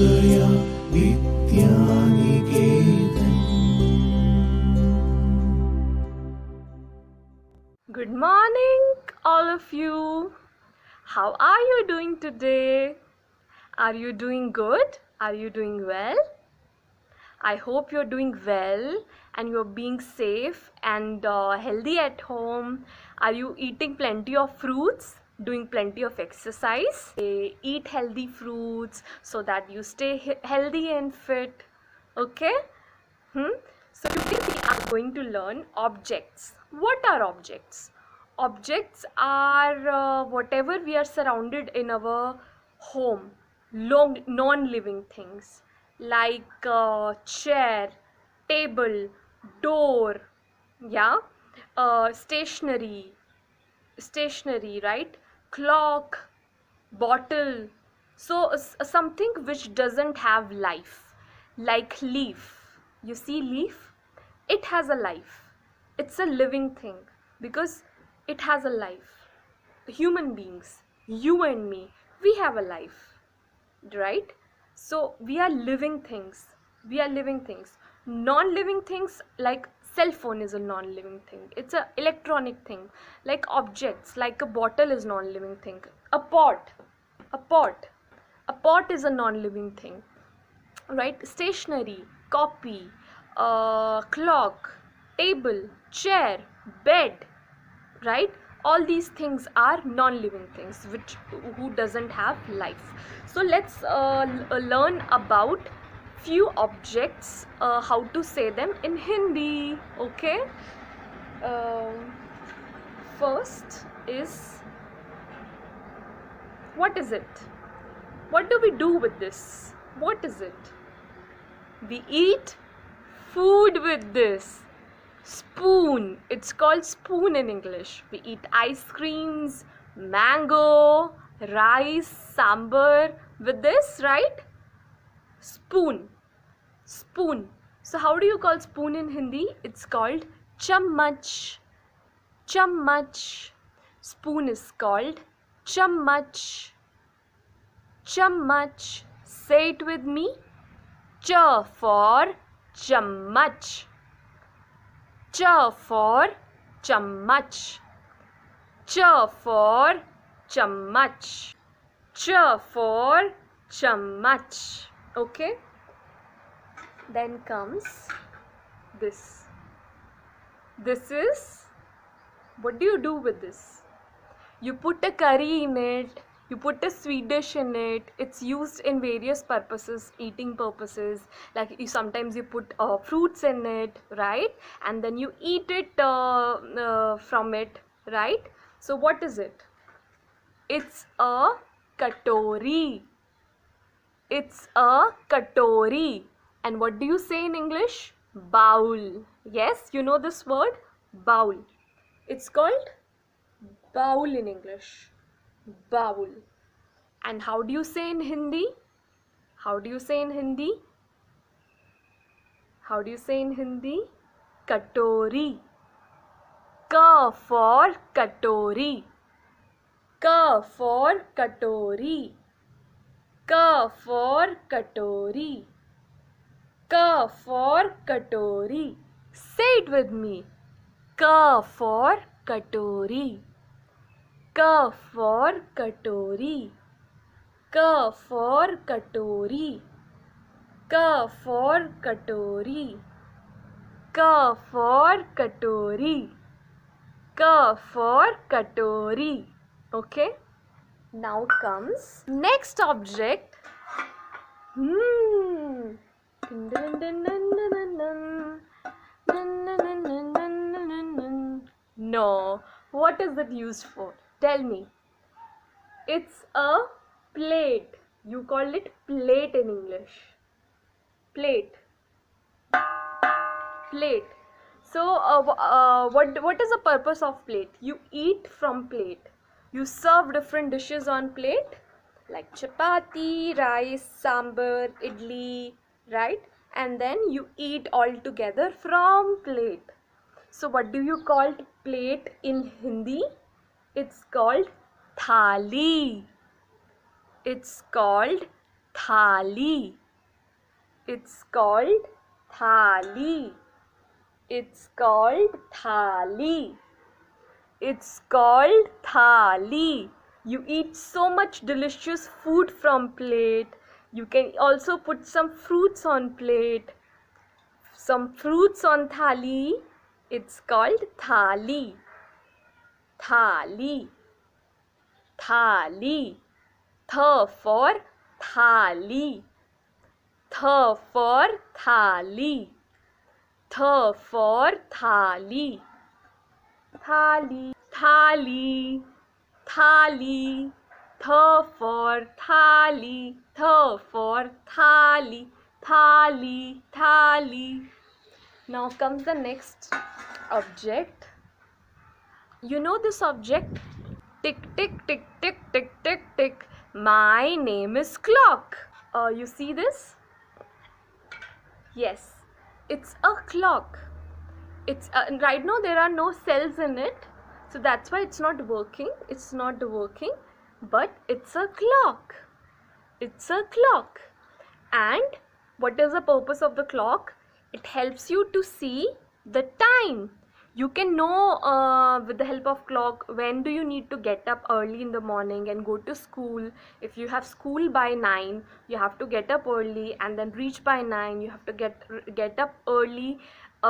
Hridaya Vidyaniketan. Good morning, all of you. How are you doing today? Are you doing good? Are you doing well? I hope you're doing well and you're being safe and healthy at home. Are you eating plenty of fruits? Doing plenty of exercise? Eat healthy fruits so that you stay healthy and fit. Okay? So today we are going to learn objects. What are objects? Objects are whatever we are surrounded in our home, non-living things like chair, table, door, yeah, stationery, right? Clock, bottle. So something which doesn't have life, like leaf. You see leaf? It has a life. It's a living thing because it has a life. Human beings, you and me, we have a life, right? So we are living things. Non-living things like cell phone is a non-living thing. It's a electronic thing. Like objects, like a bottle is non-living thing. A pot is a non-living thing, right? Stationery, copy, clock, table, chair, bed, right? All these things are non-living things who doesn't have life. So let's learn about few objects, how to say them in Hindi. Okay, first is, what is it? What do we do with this? What is it? We eat food with this. Spoon. It's called spoon in English. We eat ice creams, mango, rice, sambar with this, right? Spoon. So how do you call spoon in Hindi? It's called chammach. Spoon is called chammach. Say it with me. Ch for chammach. Ch for chammach. Ch for chammach. Ch for chammach. Okay? Then comes this. This is, what do you do with this? You put a curry in it. You put a sweet dish in it. It's used in various purposes, eating purposes. Like sometimes you put fruits in it, right? And then you eat it from it, right? So what is it? It's a katori. It's a katori. And what do you say in English? Bowl. Yes, you know this word? Bowl. It's called bowl in English. Bowl. And how do you say in Hindi? How do you say in Hindi? Katori. Ka for katori. Ka for katori. Ka for katori. Ka for katori. Say it with me. Ka for katori. Ka for katori. Ka for katori. Ka for katori. Ka for katori. Ka for katori. Okay? Now comes next object. No. What is it used for? Tell me. It's a plate. You call it plate in English. Plate. So what is the purpose of plate? You eat from plate. You serve different dishes on plate, like chapati, rice, sambar, idli, right? And then you eat all together from plate. So what do you call plate in Hindi? It's called thali. It's called thali. It's called thali. It's called thali. It's called thali. You eat so much delicious food from plate. You can also put some fruits on plate. Some fruits on thali. It's called thali. Thali. Thali. Th for thali. Th for thali. Th for thali. Thali. Thali. Thali. Th for thali. Th for thali. Thali. Thali. Now comes the next object. You know this object? Tick, tick, tick, tick, tick, tick, tick. My name is clock. You see this? Yes, it's a clock. It's right now there are no cells in it, so that's why it's not working. It's not working, but it's a clock. It's a clock. And what is the purpose of the clock? It helps you to see the time. You can know with the help of clock when do you need to get up early in the morning and go to school. If you have school by 9, you have to get up early and then reach by 9. You have to get up early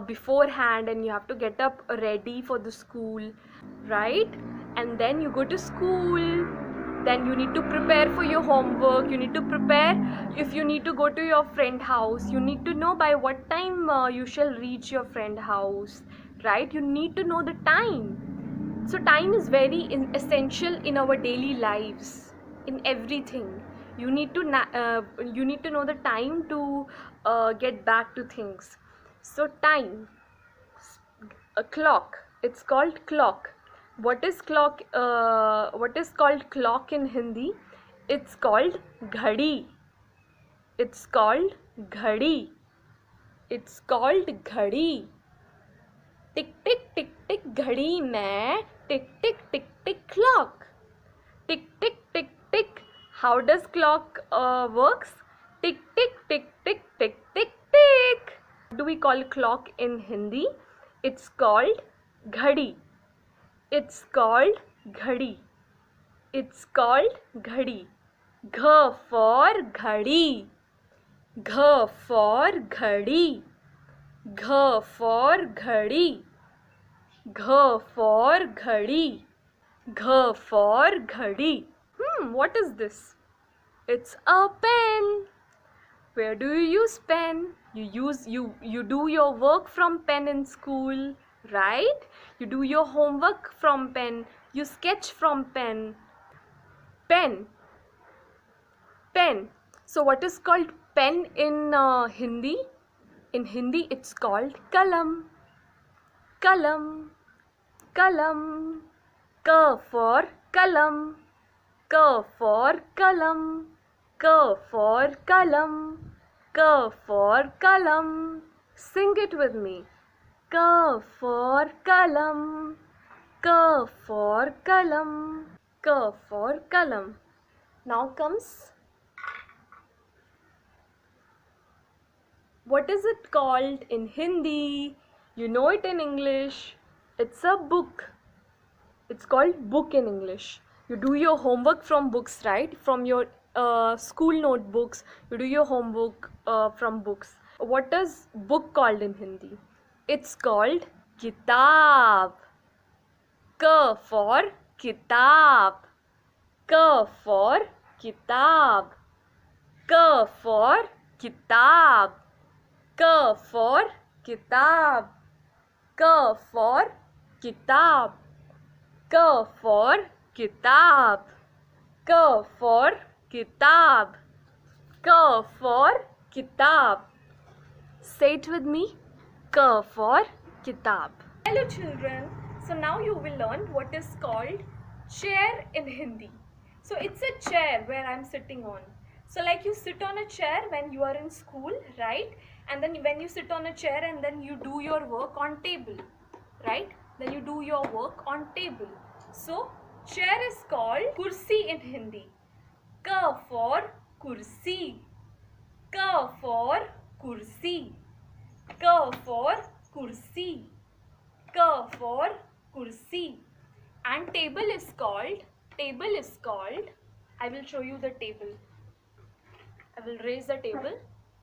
beforehand, and you have to get up ready for the school, right? And then you go to school. Then you need to prepare for your homework. You need to prepare if you need to go to your friend house. You need to know by what time you shall reach your friend house, right? You need to know the time. So time is very essential in our daily lives, in everything. You need to know the time to get back to things. So time, a clock. It's called clock. What is clock? What is called clock in Hindi? It's called ghadi. It's called ghadi. It's called ghadi. Tick tick tick tick ghadi mein. Tick tick tick tick clock. Tick tick tick tick. How does clock works? Tick tick tick tick tick tick tick. What do we call clock in Hindi? It's called ghadi. It's called ghadi. It's called ghadi. Gh for ghadi. Gh for ghadi. Gh for ghadi. Gh for ghadi. Gh for ghadi. What is this? It's a pen. Where do you use pen? You do your work from pen in school, right? You do your homework from pen. You sketch from pen. Pen. Pen. So what is called pen in Hindi? In Hindi it's called kalam. Kalam. Kalam. K for kalam. K for kalam. K for kalam. K for kalam. Sing it with me. K for kalam. K for kalam. K for kalam. Now comes, what is it called in Hindi? You know it in English. It's a book. It's called book in English. You do your homework from books, right? From your school notebooks. You do your homework from books. What is book called in Hindi? It's called kitab. K for kitab. K for kitab. K for kitab. K for kitab. K for kitab. K for kitab. K for kitab. K for kitab. Say it with me. K for kitab. Hello children. So now you will learn what is called chair in Hindi. So it's a chair where I'm sitting on. So like you sit on a chair when you are in school, right? And then when you sit on a chair and then you do your work on table, right? Then you do your work on table. So chair is called kursi in Hindi. K for kursi. K for kursi. K for kursi. K for kursi. And table is called, I will show you the table. I will raise the table.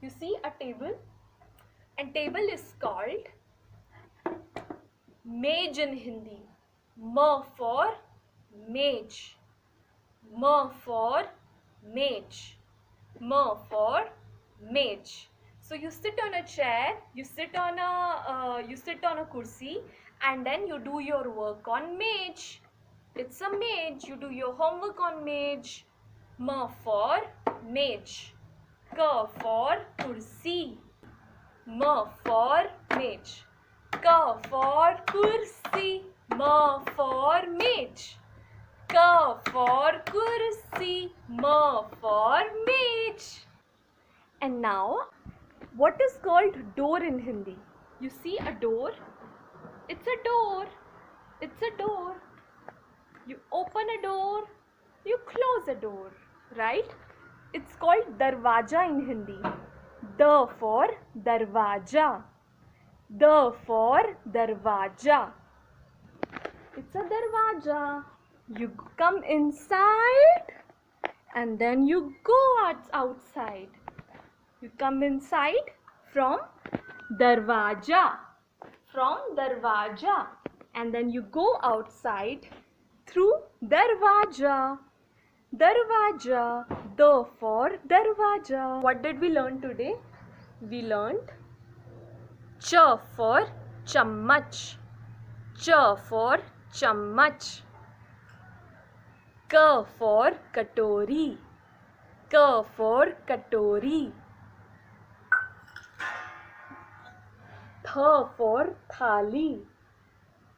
You see a table, and table is called mage in Hindi. M for mage. M for mage. M for mage. So you sit on a chair, you sit on a kursi, and then you do your work on mage. It's a mage. You do your homework on mage. M for mage. K for kursi. M for mage. K for kursi. M for mage. K for kursi. M for mage. And now, what is called door in Hindi? You see a door? It's a door. It's a door. You open a door, you close a door, right? It's called darwaja in Hindi. D for darwaja. D for darwaja. It's a darwaja. You come inside and then you go outside. You come inside from darwaja. From darwaja. And then you go outside through darwaja. Darwaja. D for darwaja. What did we learn today? We learned ch for chammach. Ch for chammach. K for katori. K for katori. Th for thali.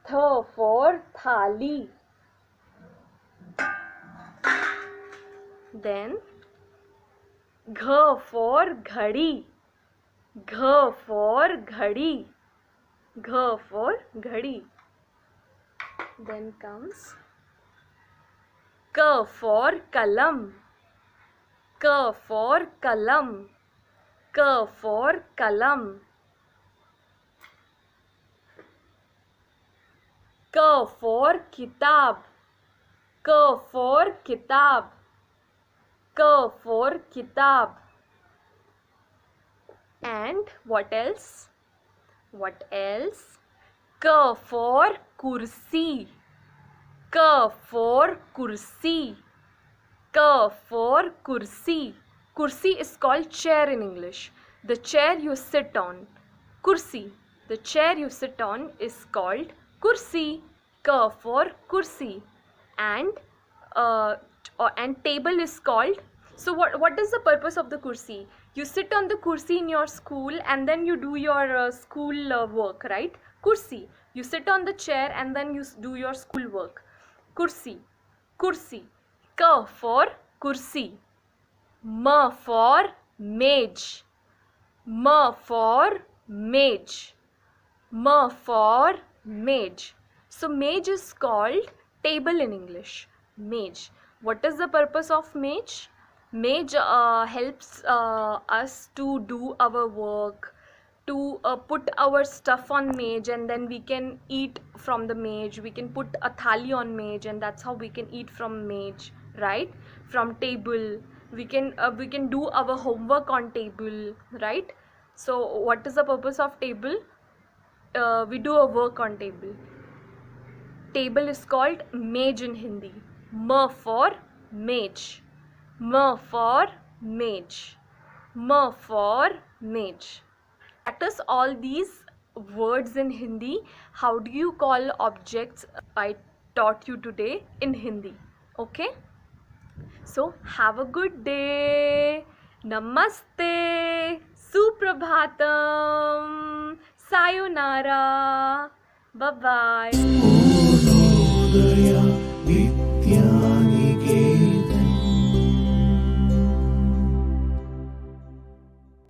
Th for thali. Then gh for ghadi. Gh for ghadi. Gh for ghadi. Then comes k for kalam. K for kalam. K for kalam. K for kitab. K for kitab. K for kitab. And what else? What else? K for kursi. K for kursi. K for kursi. Kursi is called chair in English. The chair you sit on. Kursi. The chair you sit on is called kursi. K for kursi. And table is called. So what is the purpose of the kursi? You sit on the kursi in your school and then you do your school work, right? Kursi. You sit on the chair and then you do your school work. Kursi. Kursi. K for kursi. M for mage. M for mage. M for mage. So mage is called table in English. Mage. What is the purpose of mage? Mage helps us to do our work, to put our stuff on mage, and then we can eat from the mage. We can put a thali on mage, and that's how we can eat from mage, right? From table. We can do our homework on table, right? So what is the purpose of table? We do a work on table. Table is called mage in Hindi. M for mage. M for mage. M for mage. Practice all these words in Hindi. How do you call objects I taught you today in Hindi? Okay? So have a good day. Namaste. Suprabhatam. Sayonara. Bye bye.